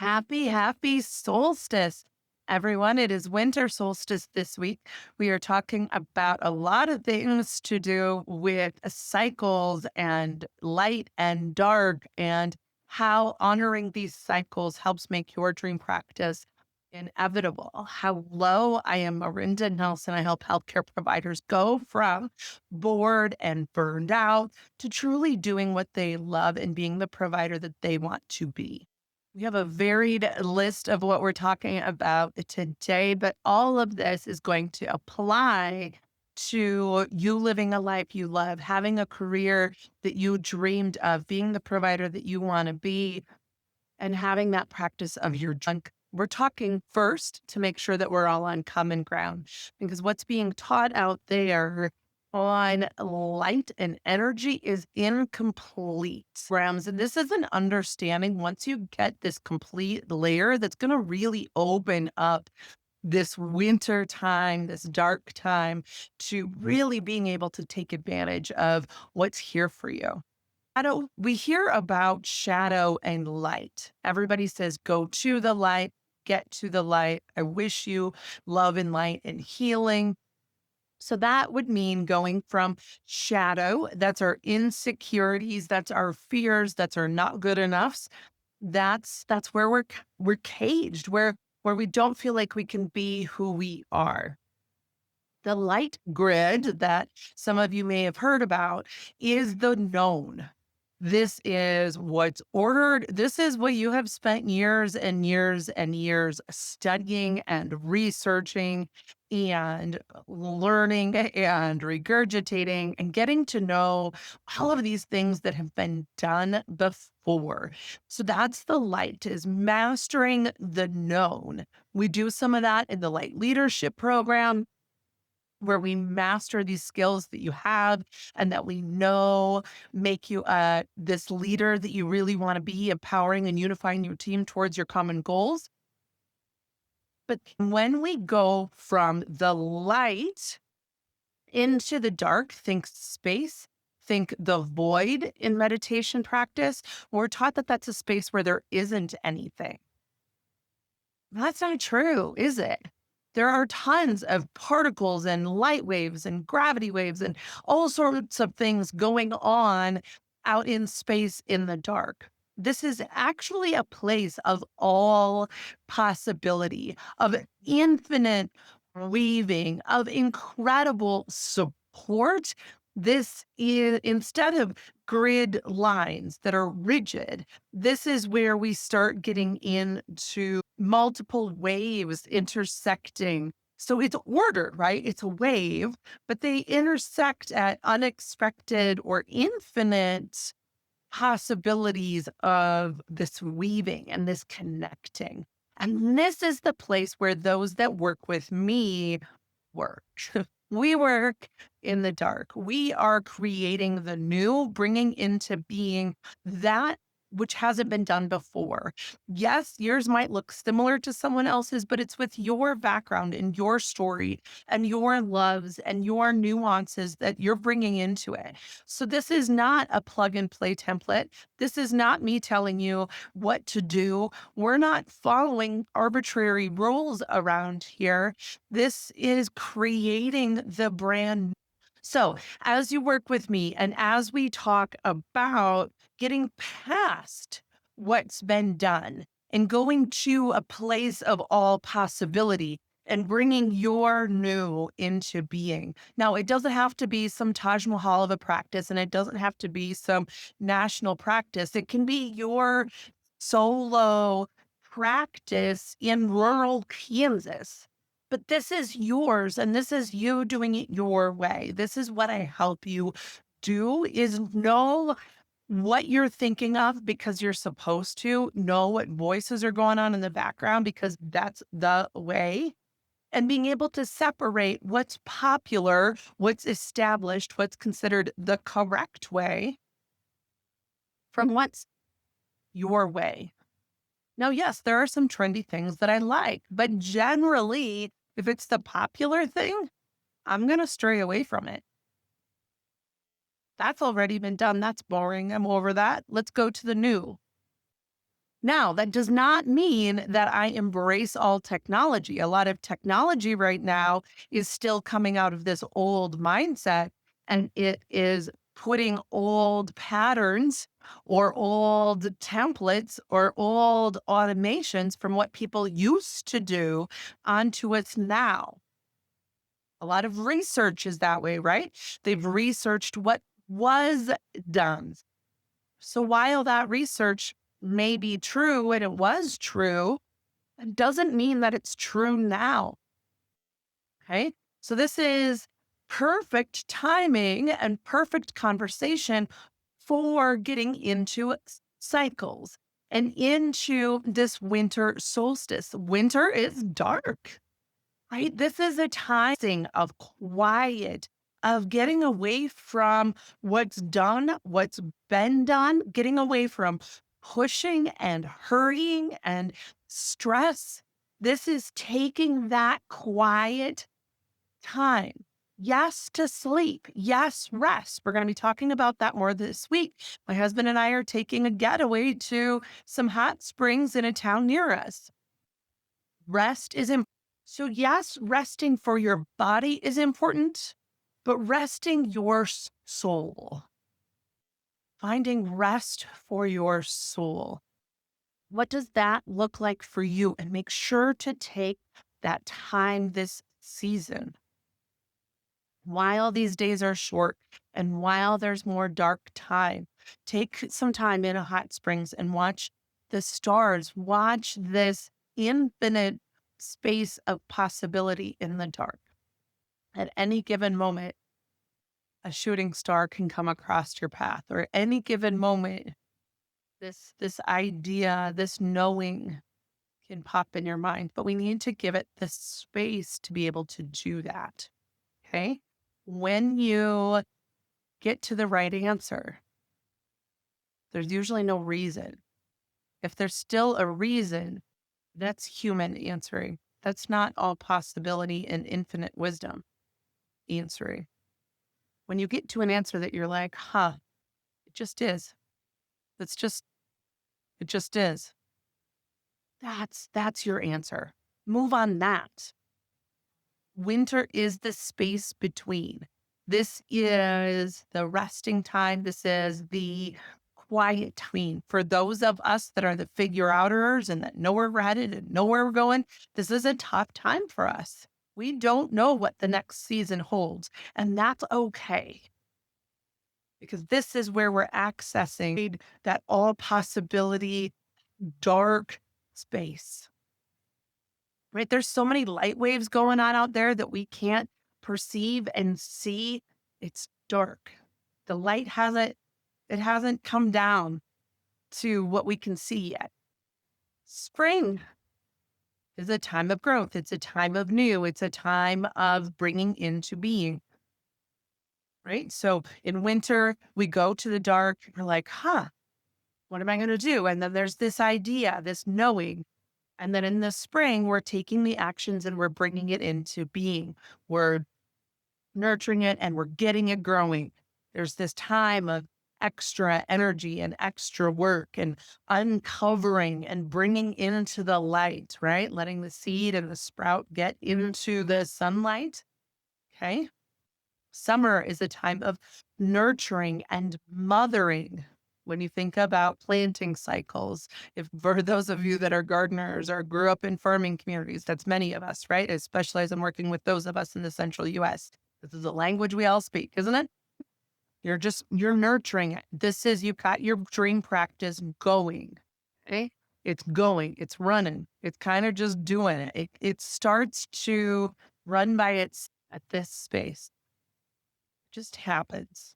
Happy solstice, everyone. It is winter solstice this week. We are talking about a lot of things to do with cycles and light and dark and how honoring these cycles helps make your dream practice inevitable. Hello, I am Marinda Nelson. I help healthcare providers go from bored and burned out to truly doing what they love and being the provider that they want to be. We have a varied list of what we're talking about today, but all of this is going to apply to you living a life you love, having a career that you dreamed of, being the provider that you want to be, and having that practice of your junk. We're talking first to make sure that we're all on common ground because what's being taught out there on light and energy is incomplete. Rams, and this is an understanding once you get this complete layer that's going to really open up this winter time, this dark time to really being able to take advantage of what's here for you. We hear about shadow and light. Everybody says, go to the light, get to the light. I wish you love and light and healing. So that would mean going from shadow, that's our insecurities, that's our fears, that's our not good enoughs. That's where we're caged, where we don't feel like we can be who we are. The light grid that some of you may have heard about is the known. This is what's ordered. This is what you have spent years and years and years studying and researching and learning and regurgitating and getting to know all of these things that have been done before. So that's the light, is mastering the known. We do some of that in the light leadership program, where we master these skills that you have and that we know make you this leader that you really want to be, empowering and unifying your team towards your common goals. But when we go from the light into the dark, think space, think the void in meditation practice, we're taught that that's a space where there isn't anything. That's not true, is it? There are tons of particles and light waves and gravity waves and all sorts of things going on out in space in the dark. This is actually a place of all possibility, of infinite weaving, of incredible support. This is, instead of grid lines that are rigid, this is where we start getting into multiple waves intersecting. So it's ordered, right? It's a wave, but they intersect at unexpected or infinite possibilities of this weaving and this connecting. And this is the place where those that work with me work. We work in the dark. We are creating the new, bringing into being that which hasn't been done before. Yes, yours might look similar to someone else's, but it's with your background and your story and your loves and your nuances that you're bringing into it. So this is not a plug and play template. This is not me telling you what to do. We're not following arbitrary rules around here. This is creating the brand. So, as you work with me and as we talk about getting past what's been done and going to a place of all possibility and bringing your new into being. Now, it doesn't have to be some Taj Mahal of a practice and it doesn't have to be some national practice. It can be your solo practice in rural Kansas. But this is yours and this is you doing it your way. This is what I help you do, is know what you're thinking of because you're supposed to know what voices are going on in the background because that's the way, and being able to separate what's popular, what's established, what's considered the correct way from what's your way. Now, yes, there are some trendy things that I like, but generally, if it's the popular thing, I'm going to stray away from it. That's already been done. That's boring. I'm over that. Let's go to the new. Now, that does not mean that I embrace all technology. A lot of technology right now is still coming out of this old mindset, and it is putting old patterns or old templates or old automations from what people used to do onto us now. A lot of research is that way, right? They've researched what was done. So while that research may be true and it was true, it doesn't mean that it's true now. Okay. So this is perfect timing and perfect conversation for getting into cycles and into this winter solstice. Winter is dark. Right? This is a time of quiet, of getting away from what's done, what's been done, getting away from pushing and hurrying and stress. This is taking that quiet time. Yes, to sleep. Yes, rest. We're going to be talking about that more this week. My husband and I are taking a getaway to some hot springs in a town near us. Rest is important. So, yes, resting for your body is important, but resting your soul, finding rest for your soul. What does that look like for you? And make sure to take that time this season while these days are short and while there's more dark time. Take some time in a hot springs and watch the stars, watch this infinite space of possibility in the dark. At any given moment, a shooting star can come across your path, or any given moment, this idea, this knowing can pop in your mind. But we need to give it the space to be able to do that. Okay. When you get to the right answer, there's usually no reason. If there's still a reason, that's human answering. That's not all possibility and infinite wisdom answering. When you get to an answer that you're like, huh, it just is. It's just, it just is. That's your answer. Move on that. Winter is the space between. This is the resting time. This is the quiet time. For those of us that are the figure outers and that know where we're headed and know where we're going, this is a tough time for us. We don't know what the next season holds, and that's okay. Because this is where we're accessing that all possibility, dark space, right? There's so many light waves going on out there that we can't perceive and see. It's dark. The light it hasn't come down to what we can see yet. Spring is a time of growth. It's a time of new. It's a time of bringing into being. Right. So in winter, we go to the dark. We're like, huh, what am I going to do? And then there's this idea, this knowing. And then in the spring, we're taking the actions and we're bringing it into being. We're nurturing it and we're getting it growing. There's this time of extra energy and extra work and uncovering and bringing into the light, right? Letting the seed and the sprout get into the sunlight. Okay. Summer is a time of nurturing and mothering. When you think about planting cycles, if for those of you that are gardeners or grew up in farming communities, that's many of us, right? I specialize in working with those of us in the central US. This is a language we all speak, isn't it? You're nurturing it. This is, you've got your dream practice going. Okay. It's going, it's running. It's kind of just doing it. It starts to run by its at this space. Just happens.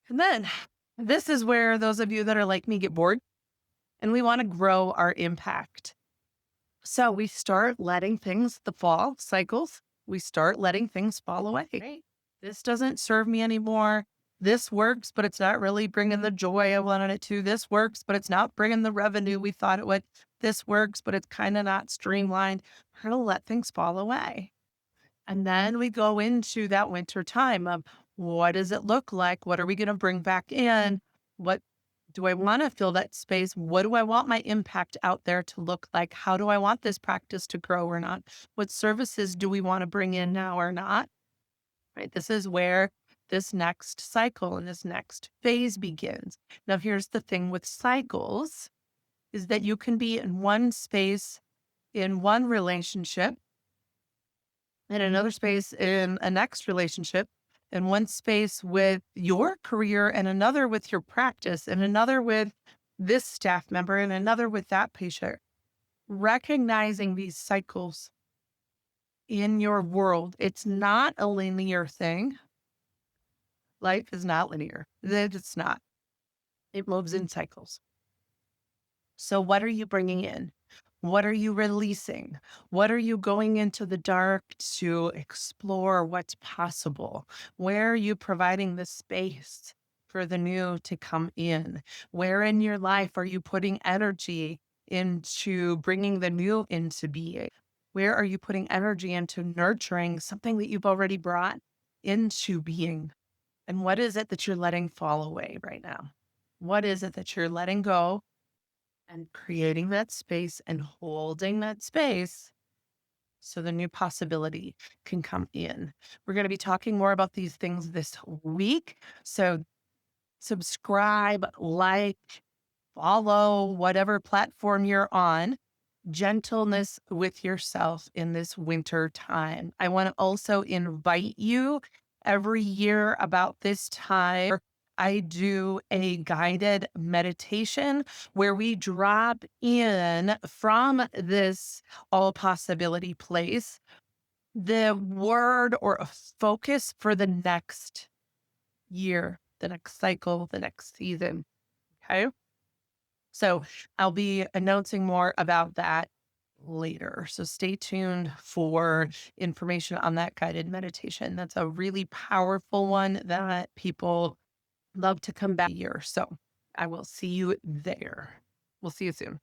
And then this is where those of you that are like me get bored and we want to grow our impact. So we start letting things, the fall cycles, we start letting things fall away. Right. This doesn't serve me anymore. This works, but it's not really bringing the joy I wanted it to. This works, but it's not bringing the revenue we thought it would. This works, but it's kind of not streamlined. We're going to let things fall away. And then we go into that winter time of what does it look like? What are we going to bring back in? What Do I want to fill that space? What do I want my impact out there to look like? How do I want this practice to grow or not? What services do we want to bring in now or not? Right. This is where this next cycle and this next phase begins. Now, here's the thing with cycles is that you can be in one space in one relationship, in another space in a next relationship, in one space with your career, and another with your practice, and another with this staff member, and another with that patient. Recognizing these cycles in your world, it's not a linear thing. Life is not linear. It's not. It moves in cycles. So, what are you bringing in? What are you releasing? What are you going into the dark to explore what's possible? Where are you providing the space for the new to come in? Where in your life are you putting energy into bringing the new into being? Where are you putting energy into nurturing something that you've already brought into being? And what is it that you're letting fall away right now? What is it that you're letting go and creating that space and holding that space so the new possibility can come in? We're going to be talking more about these things this week. So subscribe, like, follow whatever platform you're on. Gentleness with yourself in this winter time. I want to also invite you every year about this time. I do a guided meditation where we drop in from this all possibility place the word or a focus for the next year, the next cycle, the next season. Okay. So I'll be announcing more about that later. So stay tuned for information on that guided meditation. That's a really powerful one that people love to come back here. So I will see you there. We'll see you soon.